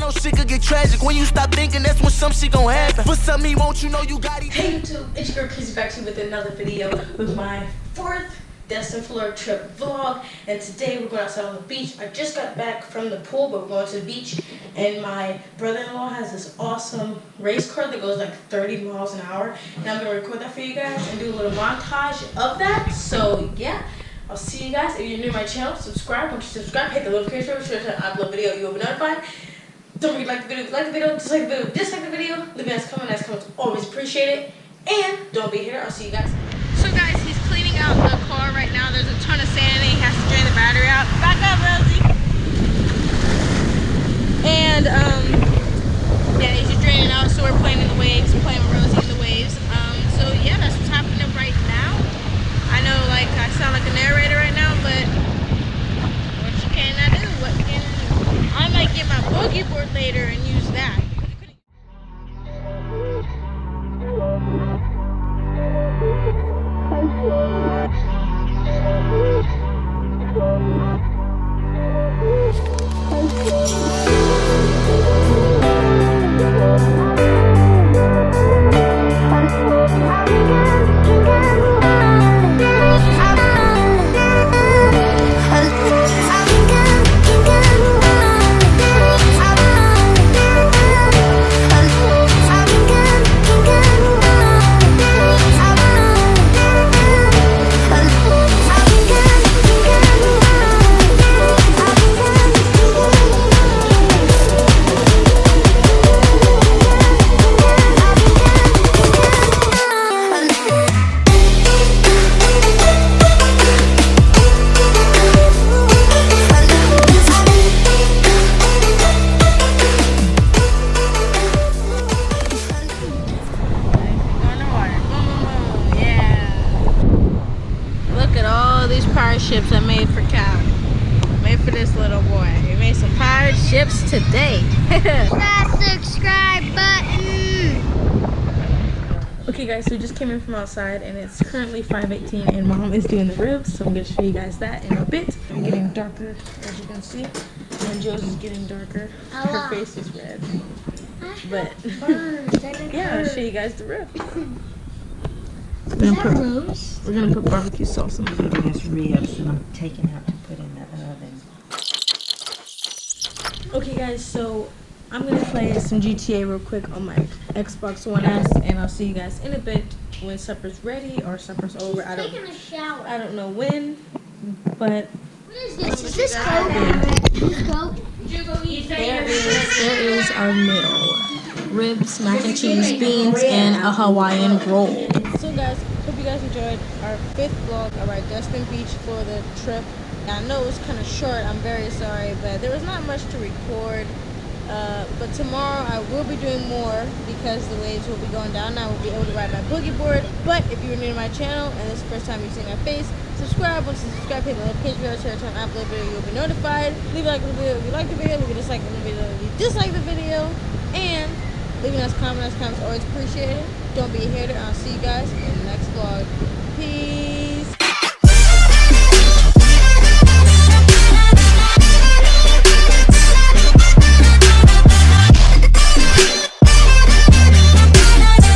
know shit could get tragic. When you stop thinking, that's when some shit gon' happen. For something he won't, you know you got it. Hey YouTube, it's your girl Krissi back to you with another video with my 4th Destin Florida trip vlog. And today we're going outside on the beach. I just got back from the pool, but we're going to the beach. And my brother-in-law has this awesome race car that goes like 30 miles an hour. And I'm going to record that for you guys and do a little montage of that. So yeah, I'll see you guys. If you're new to my channel, subscribe. Once you subscribe, hit the notification bell. So I upload a video, you will be notified. Don't forget to like the video, like the video, dislike the video, dislike the video. Leave a nice comment, always appreciate it. And don't be here. I'll see you guys. So guys, he's cleaning out the car right now. There's a ton of sand and he has to drain the battery out. Back up, Rosie. And yeah, he's just draining out. So we're playing in the waves, playing with Rosie in the waves. So yeah, that's what's happening right now. I know, like, I sound like a narrator right now, but what you cannot do, what you cannot do. I might get my boogie board later and use that. Ships I made for Cal. Made for this little boy. We made some pirate ships today. That subscribe button. Okay guys, so we just came in from outside and it's currently 5:18 and Mom is doing the ribs, so I'm gonna show you guys that in a bit. I'm getting darker, as you can see, and Joe's is getting darker. Her face is red. But yeah, I'll show you guys the ribs. We're gonna put barbecue sauce on it. There's ribs and I'm taking out to put in the oven. Okay guys, so I'm gonna play some GTA real quick on my Xbox One S, and I'll see you guys in a bit when supper's ready or supper's over. I don't know when, but what is this? Is this Coke? There is our meal. Ribs, mac and cheese, beans, and a Hawaiian roll. So guys, hope you guys enjoyed our 5th vlog of our Destin Beach, Florida trip. I know it was kind of short, I'm very sorry, but there was not much to record. But tomorrow I will be doing more because the waves will be going down. I will be able to ride my boogie board. But if you're new to my channel and this is the first time you've seen my face, subscribe. Once you subscribe, hit the notification bell so every time I upload a video, you'll be notified. Leave a like on the video if you like the video, leave a dislike on the video if you dislike the video, and leaving us comments always appreciated. Don't be a hater. I'll see you guys in the next vlog.